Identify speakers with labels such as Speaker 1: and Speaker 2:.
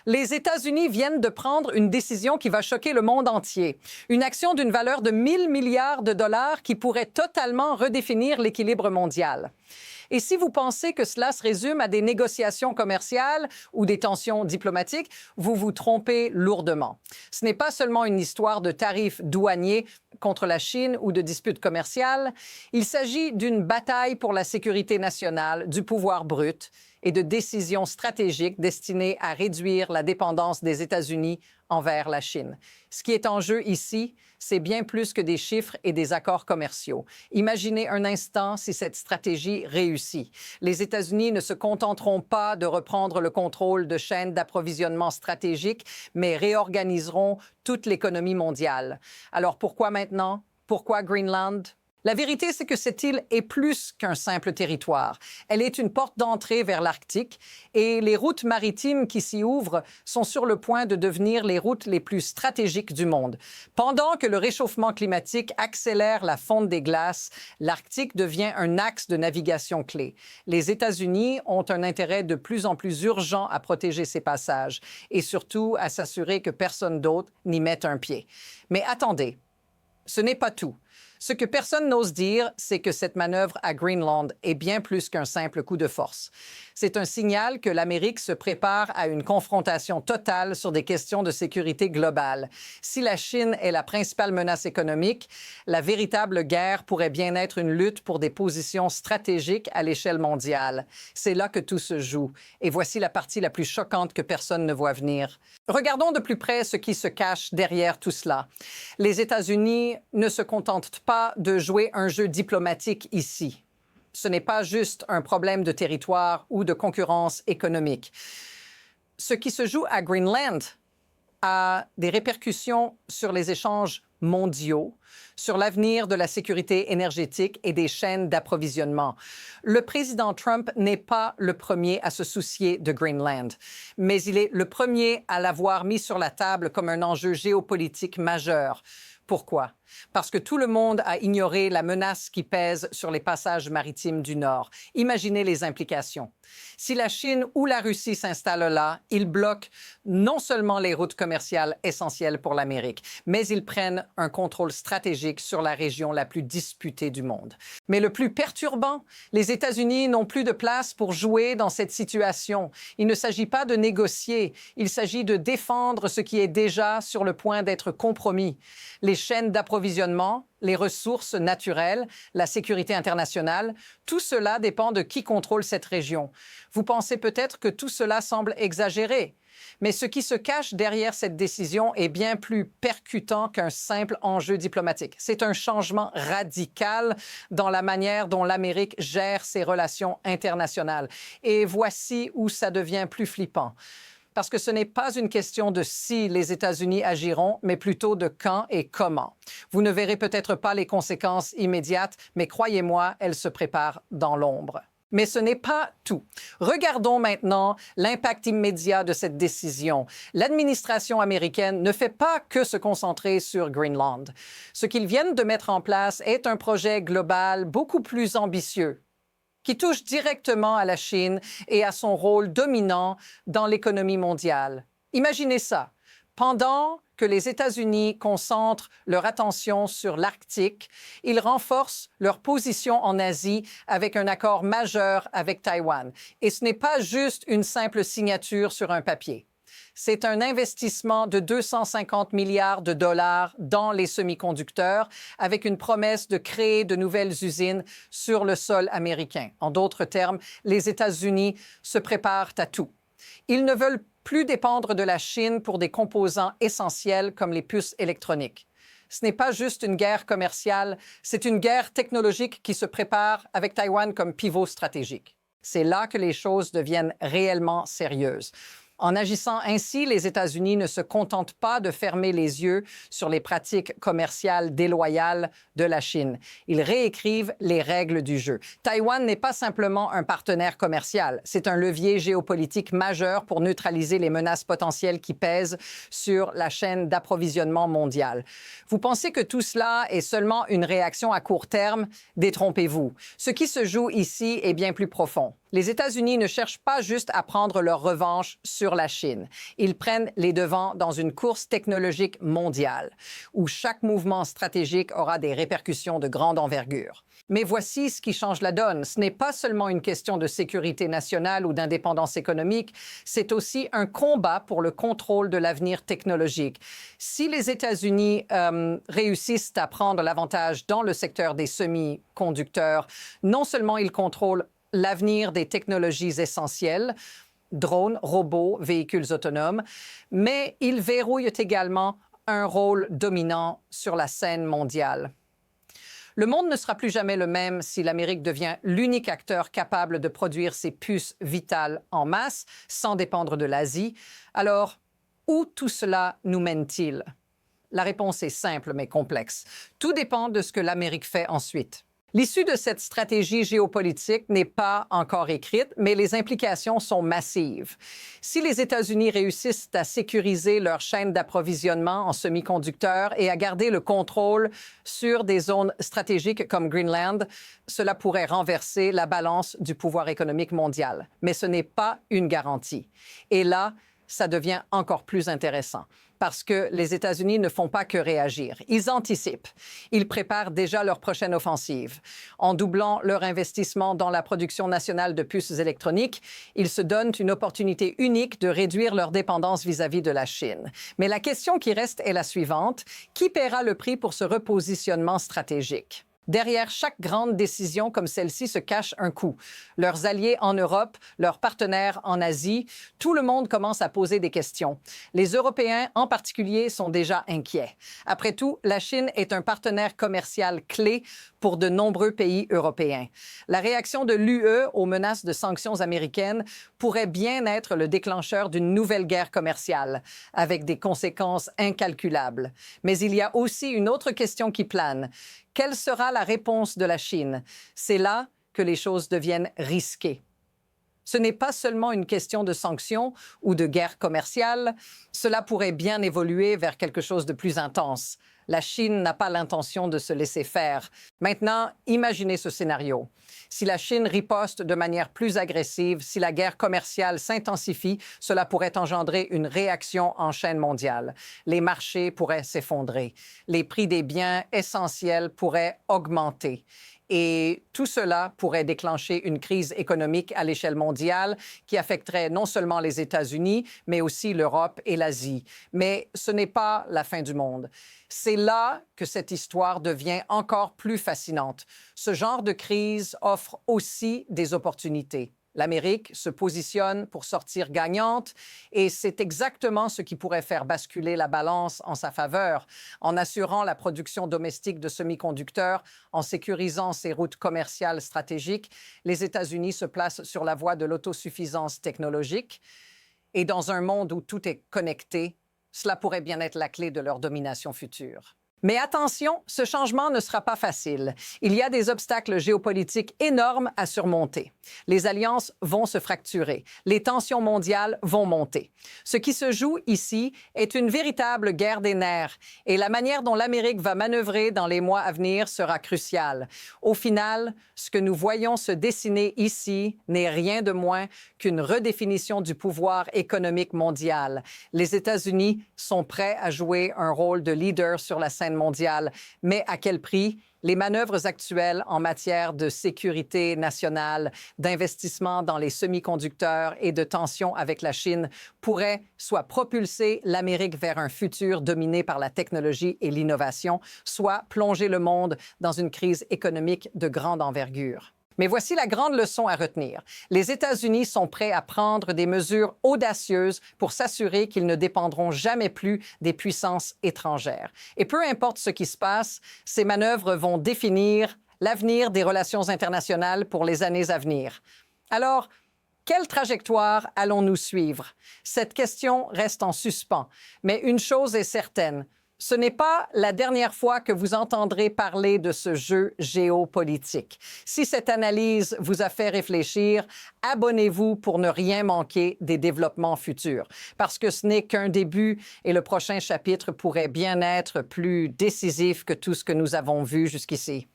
Speaker 1: Les États-Unis viennent de prendre une décision qui va choquer le monde entier. Une action d'une valeur de 1 000 milliards de dollars qui pourrait totalement redéfinir l'équilibre mondial. Et si vous pensez que cela se résume à des négociations commerciales ou des tensions diplomatiques, vous vous trompez lourdement. Ce n'est pas seulement une histoire de tarifs douaniers contre la Chine ou de disputes commerciales. Il s'agit d'une bataille pour la sécurité nationale, du pouvoir brut et de décisions stratégiques destinées à réduire la dépendance des États-Unis envers la Chine. Ce qui est en jeu ici, c'est bien plus que des chiffres et des accords commerciaux. Imaginez un instant si cette stratégie réussit. Les États-Unis ne se contenteront pas de reprendre le contrôle de chaînes d'approvisionnement stratégiques, mais réorganiseront toute l'économie mondiale. Alors pourquoi maintenant? Pourquoi Greenland? La vérité, c'est que cette île est plus qu'un simple territoire. Elle est une porte d'entrée vers l'Arctique et les routes maritimes qui s'y ouvrent sont sur le point de devenir les routes les plus stratégiques du monde. Pendant que le réchauffement climatique accélère la fonte des glaces, l'Arctique devient un axe de navigation clé. Les États-Unis ont un intérêt de plus en plus urgent à protéger ces passages et surtout à s'assurer que personne d'autre n'y mette un pied. Mais attendez, ce n'est pas tout. Ce que personne n'ose dire, c'est que cette manœuvre à Greenland est bien plus qu'un simple coup de force. C'est un signal que l'Amérique se prépare à une confrontation totale sur des questions de sécurité globale. Si la Chine est la principale menace économique, la véritable guerre pourrait bien être une lutte pour des positions stratégiques à l'échelle mondiale. C'est là que tout se joue. Et voici la partie la plus choquante que personne ne voit venir. Regardons de plus près ce qui se cache derrière tout cela. Les États-Unis ne se contentent pas de jouer un jeu diplomatique ici. Ce n'est pas juste un problème de territoire ou de concurrence économique. Ce qui se joue à Greenland a des répercussions sur les échanges mondiaux, sur l'avenir de la sécurité énergétique et des chaînes d'approvisionnement. Le président Trump n'est pas le premier à se soucier de Greenland, mais il est le premier à l'avoir mis sur la table comme un enjeu géopolitique majeur. Pourquoi? Parce que tout le monde a ignoré la menace qui pèse sur les passages maritimes du Nord. Imaginez les implications. Si la Chine ou la Russie s'installent là, ils bloquent non seulement les routes commerciales essentielles pour l'Amérique, mais ils prennent un contrôle stratégique sur la région la plus disputée du monde. Mais le plus perturbant, les États-Unis n'ont plus de place pour jouer dans cette situation. Il ne s'agit pas de négocier, il s'agit de défendre ce qui est déjà sur le point d'être compromis. Les chaînes d'approvisionnement, les ressources naturelles, la sécurité internationale, tout cela dépend de qui contrôle cette région. Vous pensez peut-être que tout cela semble exagéré, mais ce qui se cache derrière cette décision est bien plus percutant qu'un simple enjeu diplomatique. C'est un changement radical dans la manière dont l'Amérique gère ses relations internationales. Et voici où ça devient plus flippant. Parce que ce n'est pas une question de si les États-Unis agiront, mais plutôt de quand et comment. Vous ne verrez peut-être pas les conséquences immédiates, mais croyez-moi, elles se préparent dans l'ombre. Mais ce n'est pas tout. Regardons maintenant l'impact immédiat de cette décision. L'administration américaine ne fait pas que se concentrer sur Greenland. Ce qu'ils viennent de mettre en place est un projet global beaucoup plus ambitieux, qui touche directement à la Chine et à son rôle dominant dans l'économie mondiale. Imaginez ça. Pendant que les États-Unis concentrent leur attention sur l'Arctique, ils renforcent leur position en Asie avec un accord majeur avec Taïwan. Et ce n'est pas juste une simple signature sur un papier. C'est un investissement de 250 milliards de dollars dans les semi-conducteurs avec une promesse de créer de nouvelles usines sur le sol américain. En d'autres termes, les États-Unis se préparent à tout. Ils ne veulent plus dépendre de la Chine pour des composants essentiels comme les puces électroniques. Ce n'est pas juste une guerre commerciale, c'est une guerre technologique qui se prépare avec Taïwan comme pivot stratégique. C'est là que les choses deviennent réellement sérieuses. En agissant ainsi, les États-Unis ne se contentent pas de fermer les yeux sur les pratiques commerciales déloyales de la Chine. Ils réécrivent les règles du jeu. Taïwan n'est pas simplement un partenaire commercial, c'est un levier géopolitique majeur pour neutraliser les menaces potentielles qui pèsent sur la chaîne d'approvisionnement mondiale. Vous pensez que tout cela est seulement une réaction à court terme? Détrompez-vous. Ce qui se joue ici est bien plus profond. Les États-Unis ne cherchent pas juste à prendre leur revanche sur sur la Chine. Ils prennent les devants dans une course technologique mondiale, où chaque mouvement stratégique aura des répercussions de grande envergure. Mais voici ce qui change la donne. Ce n'est pas seulement une question de sécurité nationale ou d'indépendance économique, c'est aussi un combat pour le contrôle de l'avenir technologique. Si les États-Unis réussissent à prendre l'avantage dans le secteur des semi-conducteurs, non seulement ils contrôlent l'avenir des technologies essentielles, drones, robots, véhicules autonomes, mais ils verrouillent également un rôle dominant sur la scène mondiale. Le monde ne sera plus jamais le même si l'Amérique devient l'unique acteur capable de produire ses puces vitales en masse sans dépendre de l'Asie. Alors, où tout cela nous mène-t-il? La réponse est simple mais complexe. Tout dépend de ce que l'Amérique fait ensuite. L'issue de cette stratégie géopolitique n'est pas encore écrite, mais les implications sont massives. Si les États-Unis réussissent à sécuriser leur chaîne d'approvisionnement en semi-conducteurs et à garder le contrôle sur des zones stratégiques comme Greenland, cela pourrait renverser la balance du pouvoir économique mondial. Mais ce n'est pas une garantie. Et là, ça devient encore plus intéressant parce que les États-Unis ne font pas que réagir. Ils anticipent. Ils préparent déjà leur prochaine offensive. En doublant leur investissement dans la production nationale de puces électroniques, ils se donnent une opportunité unique de réduire leur dépendance vis-à-vis de la Chine. Mais la question qui reste est la suivante. Qui paiera le prix pour ce repositionnement stratégique? Derrière chaque grande décision comme celle-ci se cache un coût. Leurs alliés en Europe, leurs partenaires en Asie, tout le monde commence à poser des questions. Les Européens, en particulier, sont déjà inquiets. Après tout, la Chine est un partenaire commercial clé pour de nombreux pays européens. La réaction de l'UE aux menaces de sanctions américaines pourrait bien être le déclencheur d'une nouvelle guerre commerciale, avec des conséquences incalculables. Mais il y a aussi une autre question qui plane. Quelle sera la réponse de la Chine? C'est là que les choses deviennent risquées. Ce n'est pas seulement une question de sanctions ou de guerre commerciale, cela pourrait bien évoluer vers quelque chose de plus intense. La Chine n'a pas l'intention de se laisser faire. Maintenant, imaginez ce scénario. Si la Chine riposte de manière plus agressive, si la guerre commerciale s'intensifie, cela pourrait engendrer une réaction en chaîne mondiale. Les marchés pourraient s'effondrer. Les prix des biens essentiels pourraient augmenter. Et tout cela pourrait déclencher une crise économique à l'échelle mondiale qui affecterait non seulement les États-Unis, mais aussi l'Europe et l'Asie. Mais ce n'est pas la fin du monde. C'est là que cette histoire devient encore plus fascinante. Ce genre de crise offre aussi des opportunités. L'Amérique se positionne pour sortir gagnante et c'est exactement ce qui pourrait faire basculer la balance en sa faveur en assurant la production domestique de semi-conducteurs, en sécurisant ses routes commerciales stratégiques. Les États-Unis se placent sur la voie de l'autosuffisance technologique et dans un monde où tout est connecté, cela pourrait bien être la clé de leur domination future. Mais attention, ce changement ne sera pas facile. Il y a des obstacles géopolitiques énormes à surmonter. Les alliances vont se fracturer. Les tensions mondiales vont monter. Ce qui se joue ici est une véritable guerre des nerfs et la manière dont l'Amérique va manœuvrer dans les mois à venir sera cruciale. Au final, ce que nous voyons se dessiner ici n'est rien de moins qu'une redéfinition du pouvoir économique mondial. Les États-Unis sont prêts à jouer un rôle de leader sur la scène mondiale, mais à quel prix? Les manœuvres actuelles en matière de sécurité nationale, d'investissement dans les semi-conducteurs et de tensions avec la Chine pourraient soit propulser l'Amérique vers un futur dominé par la technologie et l'innovation, soit plonger le monde dans une crise économique de grande envergure. Mais voici la grande leçon à retenir. Les États-Unis sont prêts à prendre des mesures audacieuses pour s'assurer qu'ils ne dépendront jamais plus des puissances étrangères. Et peu importe ce qui se passe, ces manœuvres vont définir l'avenir des relations internationales pour les années à venir. Alors, quelle trajectoire allons-nous suivre? Cette question reste en suspens. Mais une chose est certaine, ce n'est pas la dernière fois que vous entendrez parler de ce jeu géopolitique. Si cette analyse vous a fait réfléchir, abonnez-vous pour ne rien manquer des développements futurs, parce que ce n'est qu'un début et le prochain chapitre pourrait bien être plus décisif que tout ce que nous avons vu jusqu'ici.